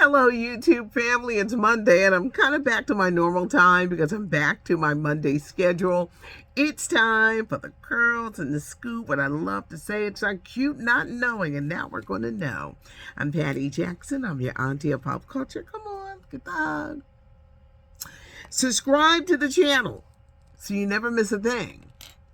Hello, YouTube family. It's Monday, and I'm kind of back to my normal time because I'm back to my Monday schedule. It's time for the curls and the scoop. What I love to say, it's not cute not knowing, and now we're going to know. I'm Patty Jackson. I'm your auntie of pop culture. Come on, get the hug. Subscribe to the channel so you never miss a thing.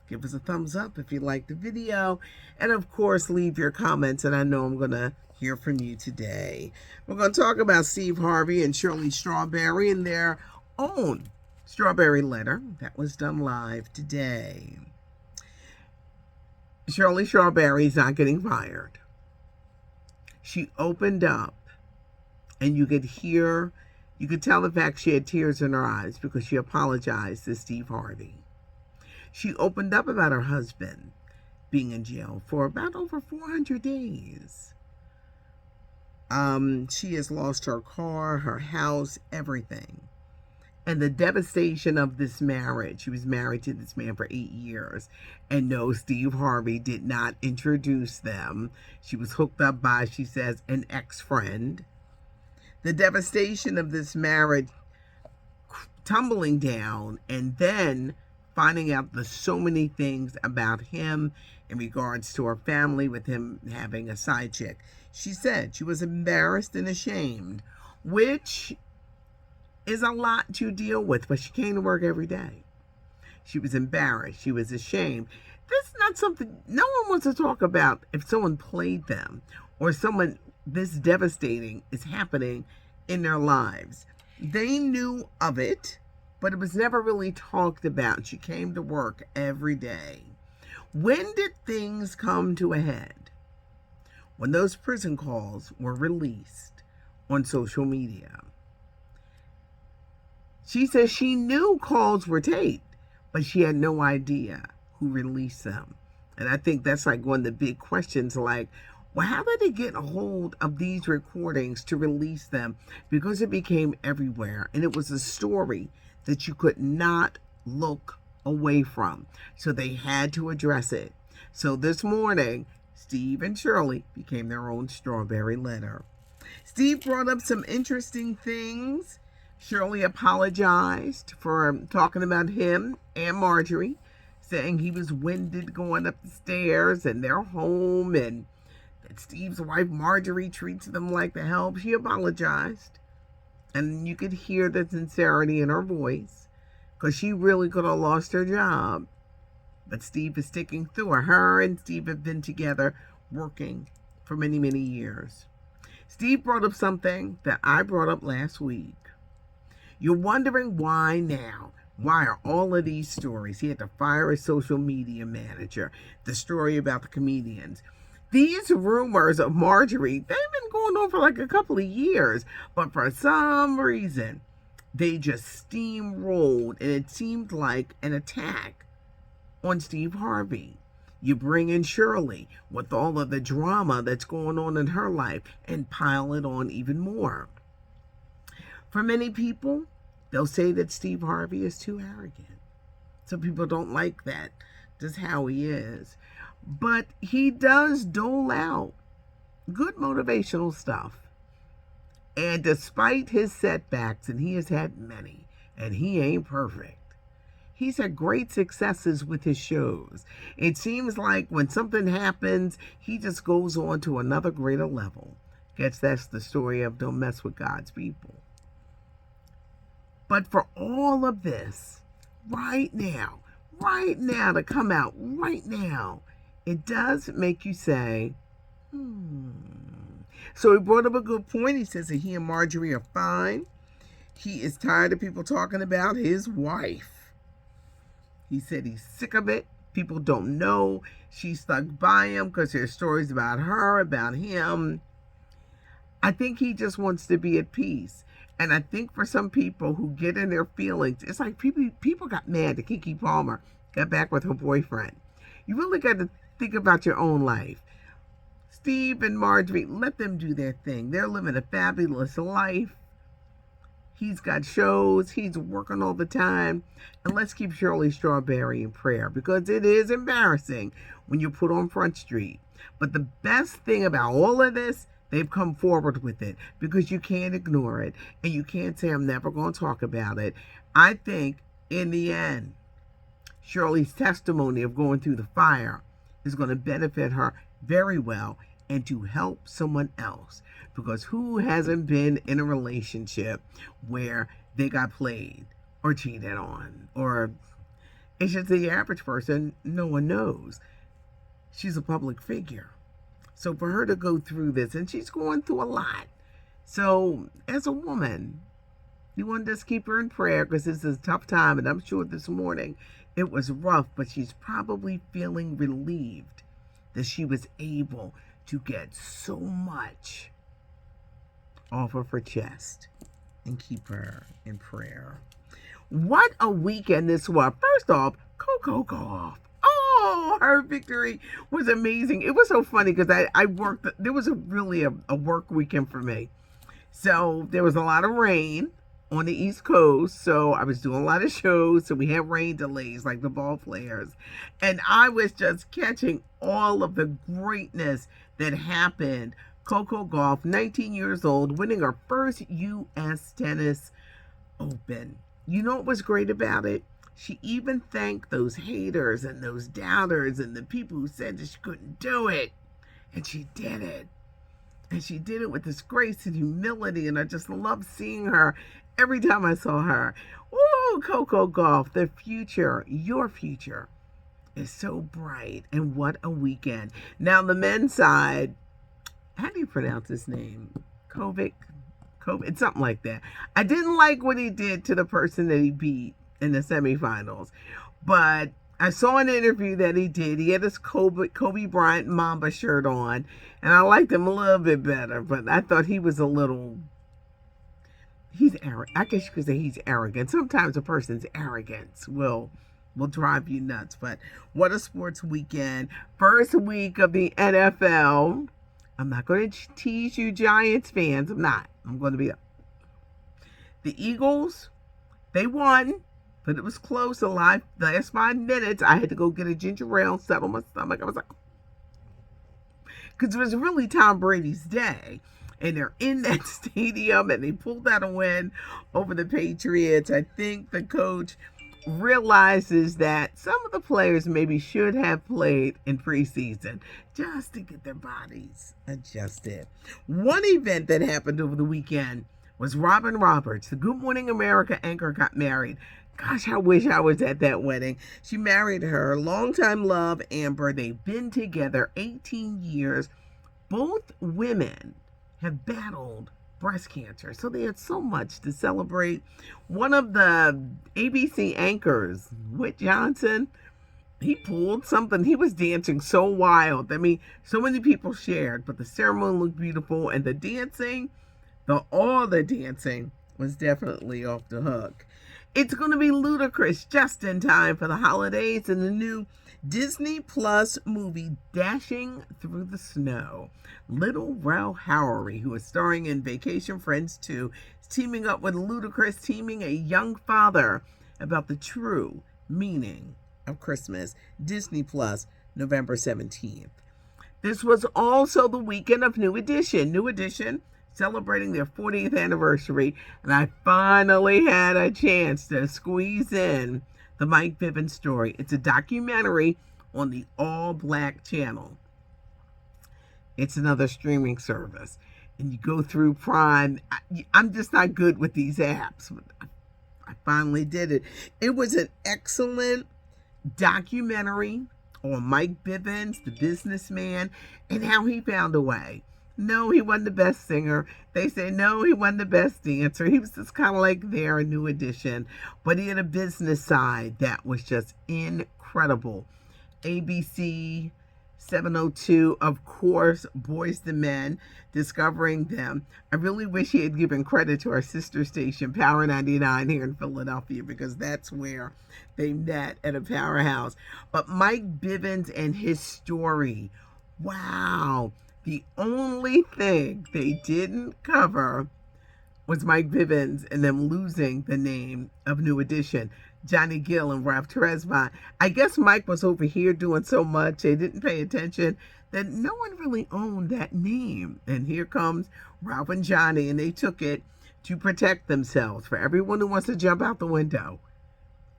Give us a thumbs up if you like the video. And of course, leave your comments. And I know I'm going to hear from you today. We're going to talk about Steve Harvey and Shirley Strawberry and their own Strawberry letter that was done live today. Shirley Strawberry's not getting fired. She opened up and you could tell the fact she had tears in her eyes because she apologized to Steve Harvey. She opened up about her husband being in jail for about over 400 days. She has lost her car, her house, everything. And the devastation of this marriage. She was married to this man for 8 years. And no, Steve Harvey did not introduce them. She was hooked up by, she says, an ex-friend. The devastation of this marriage tumbling down, and then finding out there's so many things about him in regards to her family with him having a side chick. She said she was embarrassed and ashamed, which is a lot to deal with, but she came to work every day. She was embarrassed. She was ashamed. This is not something no one wants to talk about if someone played them or someone this devastating is happening in their lives. They knew of it, but it was never really talked about. She came to work every day. When did things come to a head? When those prison calls were released on social media. She says she knew calls were taped, but she had no idea who released them. And I think that's like one of the big questions, like, well, how did they get a hold of these recordings to release them? Because it became everywhere, and it was a story that you could not look away from. So they had to address it. So this morning, Steve and Shirley became their own Strawberry letter. Steve brought up some interesting things. Shirley apologized for talking about him and Marjorie, saying he was winded going up the stairs and their home, and that Steve's wife Marjorie treats them like the help. She apologized. And you could hear the sincerity in her voice because she really could have lost her job. But Steve is sticking through her. Her and Steve have been together working for many, many years. Steve brought up something that I brought up last week. You're wondering why now? Why are all of these stories? He had to fire his social media manager. The story about the comedians. These rumors of Marjorie, they've been going on for like a couple of years, but for some reason, they just steamrolled, and it seemed like an attack on Steve Harvey. You bring in Shirley with all of the drama that's going on in her life and pile it on even more. For many people, they'll say that Steve Harvey is too arrogant. Some people don't like that, just how he is. But he does dole out good motivational stuff. And despite his setbacks, and he has had many, and he ain't perfect, he's had great successes with his shows. It seems like when something happens, he just goes on to another greater level. Guess that's the story of don't mess with God's people. But for all of this, right now, to come out right now, it does make you say, So he brought up a good point. He says that he and Marjorie are fine. He is tired of people talking about his wife. He said he's sick of it. People don't know she stuck by him because there's stories about her, about him. I think he just wants to be at peace. And I think for some people who get in their feelings, it's like people got mad that Keke Palmer got back with her boyfriend. You really got to think about your own life. Steve and Marjorie, let them do their thing. They're living a fabulous life. He's got shows. He's working all the time. And let's keep Shirley Strawberry in prayer because it is embarrassing when you're put on Front Street. But the best thing about all of this, They've come forward with it because you can't ignore it and you can't say, I'm never going to talk about it. I think in the end, Shirley's testimony of going through the fire is going to benefit her very well and to help someone else. Because who hasn't been in a relationship where they got played or cheated on? Or it's just the average person, no one knows. She's a public figure. So for her to go through this, and she's going through a lot. So as a woman, you want to just keep her in prayer because this is a tough time. And I'm sure this morning it was rough, but she's probably feeling relieved that she was able to get so much off of her chest, and keep her in prayer. What a weekend this was. First off, Coco Golf. Oh, her victory was amazing. It was so funny because I worked, there was really a work weekend for me. So there was a lot of rain on the East Coast. So I was doing a lot of shows. So we had rain delays like the ball players. And I was just catching all of the greatness that happened. Coco Golf, 19 years old, winning her first U.S. Tennis Open. You know what was great about it? She even thanked those haters and those doubters and the people who said that she couldn't do it. And she did it. And she did it with this grace and humility. And I just loved seeing her every time I saw her. Oh, Coco Golf, the future, your future is so bright. And what a weekend. Now, the men's side, how do you pronounce his name? Kovic? It's something like that. I didn't like what he did to the person that he beat in the semifinals. But I saw an interview that he did. He had his Kobe Bryant Mamba shirt on. And I liked him a little bit better. But I thought he was he's arrogant. I guess you could say he's arrogant. Sometimes a person's arrogance will drive you nuts. But what a sports weekend. First week of the NFL. I'm not going to tease you Giants fans. I'm not. I'm going to be the Eagles. They won, but it was close. The last 5 minutes, I had to go get a ginger ale, settle my stomach. I was like, because it was really Tom Brady's day. And they're in that stadium, and they pulled out a win over the Patriots. I think the coach realizes that some of the players maybe should have played in preseason just to get their bodies adjusted. One event that happened over the weekend was Robin Roberts, the Good Morning America anchor, got married. Gosh, I wish I was at that wedding. She married her longtime love, Amber. They've been together 18 years. Both women have battled breast cancer, so they had so much to celebrate. One of the ABC anchors, Whit Johnson, he pulled something. He was dancing so wild. I mean, so many people shared, but the ceremony looked beautiful, and the dancing, all the dancing was definitely off the hook. It's going to be ludicrous just in time for the holidays and the new Disney Plus movie Dashing Through the Snow. Little Rel Howery, who is starring in Vacation Friends 2, is teaming up with Ludacris, teaming a young father about the true meaning of Christmas. Disney Plus, November 17th. This was also the weekend of New Edition. New Edition celebrating their 40th anniversary, and I finally had a chance to squeeze in the Mike Bivins story. It's a documentary on the All Black channel. It's another streaming service, and you go through Prime. I'm just not good with these apps, but I finally did it. It was an excellent documentary on Mike Bivins, the businessman, and how he found a way. No, he wasn't the best singer. They say, no, he wasn't the best dancer. He was just kind of like there, a New Edition. But he had a business side that was just incredible. ABC 702, of course, Boys to Men, discovering them. I really wish he had given credit to our sister station, Power 99 here in Philadelphia, because that's where they met at a powerhouse. But Mike Bivins and his story, wow. The only thing they didn't cover was Mike Bivins and them losing the name of New Edition. Johnny Gill and Ralph Tresvant. I guess Mike was over here doing so much, they didn't pay attention that no one really owned that name. And here comes Ralph and Johnny, and they took it to protect themselves. For everyone who wants to jump out the window,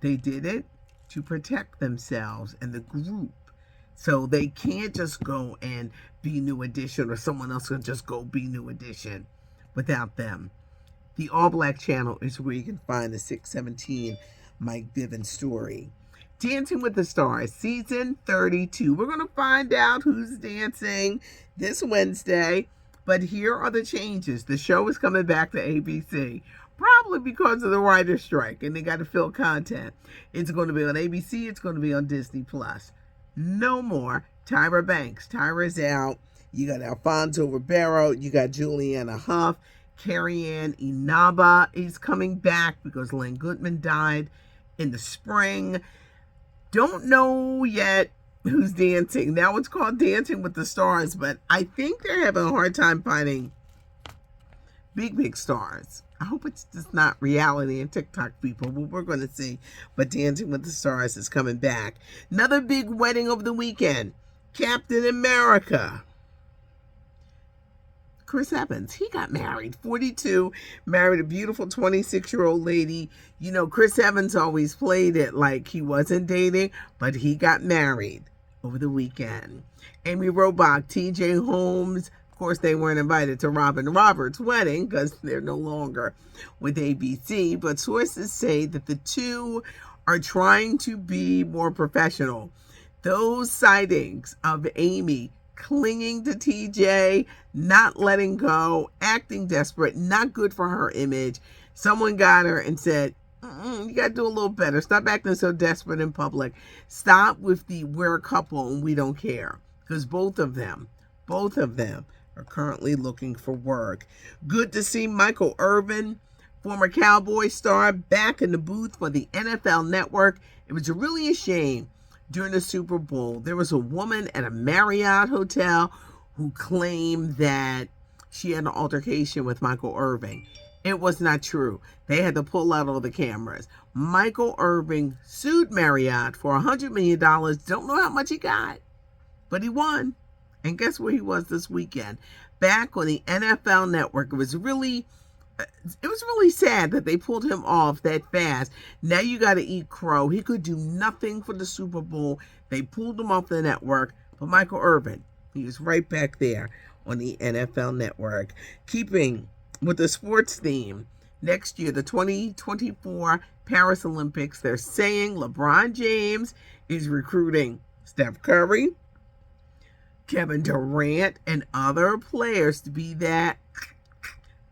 they did it to protect themselves and the group. So they can't just go and be New Edition, or someone else can just go be New Edition without them. The All Black channel is where you can find the 617 Mike Bivens story. Dancing with the Stars, season 32. We're going to find out who's dancing this Wednesday. But here are the changes. The show is coming back to ABC, probably because of the writer's strike, and they got to fill content. It's going to be on ABC. It's going to be on Disney+. No more Tyra Banks. Tyra's out. You got Alfonso Ribeiro. You got Juliana Huff. Carrie Ann Inaba is coming back because Len Goodman died in the spring. Don't know yet who's dancing. Now it's called Dancing with the Stars, but I think they're having a hard time finding big stars. I hope it's just not reality and TikTok people, but we're going to see. But Dancing with the Stars is coming back. Another big wedding of the weekend. Captain America. Chris Evans, he got married, 42, married a beautiful 26-year-old lady. You know, Chris Evans always played it like he wasn't dating, but he got married over the weekend. Amy Robach, TJ Holmes, of course, they weren't invited to Robin Roberts' wedding because they're no longer with ABC, but sources say that the two are trying to be more professional. Those sightings of Amy clinging to TJ, not letting go, acting desperate, not good for her image. Someone got her and said, you got to do a little better. Stop acting so desperate in public. Stop with the we're a couple and we don't care. Because both of them are currently looking for work. Good to see Michael Irvin, former Cowboy star, back in the booth for the NFL Network. It was really a shame. During the Super Bowl, there was a woman at a Marriott hotel who claimed that she had an altercation with Michael Irvin. It was not true. They had to pull out all the cameras. Michael Irvin sued Marriott for $100 million. Don't know how much he got, but he won. And guess where he was this weekend? Back on the NFL Network. It was really sad that they pulled him off that fast. Now you got to eat crow. He could do nothing for the Super Bowl. They pulled him off the network. But Michael Irvin, he was right back there on the NFL Network. Keeping with the sports theme, next year, the 2024 Paris Olympics, they're saying LeBron James is recruiting Steph Curry, Kevin Durant, and other players to be that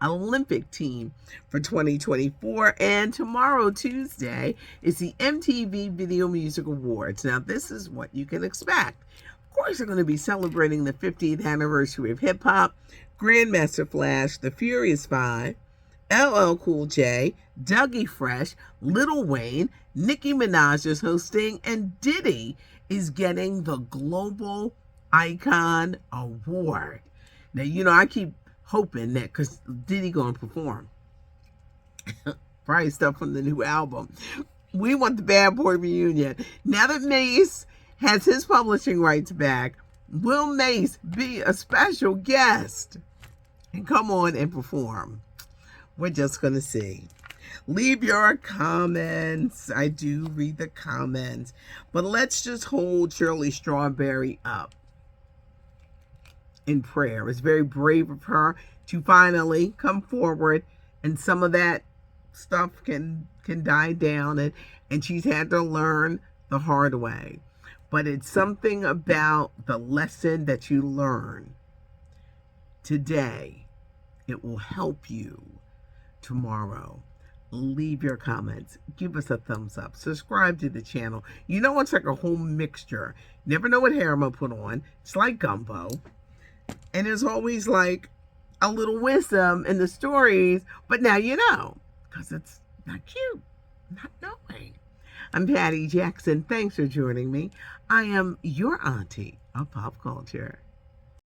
Olympic team for 2024. And tomorrow, Tuesday, is the MTV Video Music Awards. Now, this is what you can expect. Of course, they're going to be celebrating the 50th anniversary of hip-hop. Grandmaster Flash, The Furious Five, LL Cool J, Dougie Fresh, Lil Wayne, Nicki Minaj is hosting, and Diddy is getting the Global Icon Award. Now, you know, I keep hoping that because Diddy gonna perform probably stuff from the new album. We want the Bad Boy reunion. Now that Mace has his publishing rights back, will Mace be a special guest and come on and perform? We're just gonna see. Leave your comments. I do read the comments, but let's just hold Shirley Strawberry up in prayer. It's very brave of her to finally come forward, and some of that stuff can die down, and she's had to learn the hard way. But it's something about the lesson that you learn today. It will help you tomorrow. Leave your comments. Give us a thumbs up. Subscribe to the channel. You know, it's like a whole mixture. Never know what hair I'm going to put on. It's like gumbo. And there's always like a little wisdom in the stories, but now you know, because it's not cute, not knowing. I'm Patty Jackson. Thanks for joining me. I am your auntie of pop culture.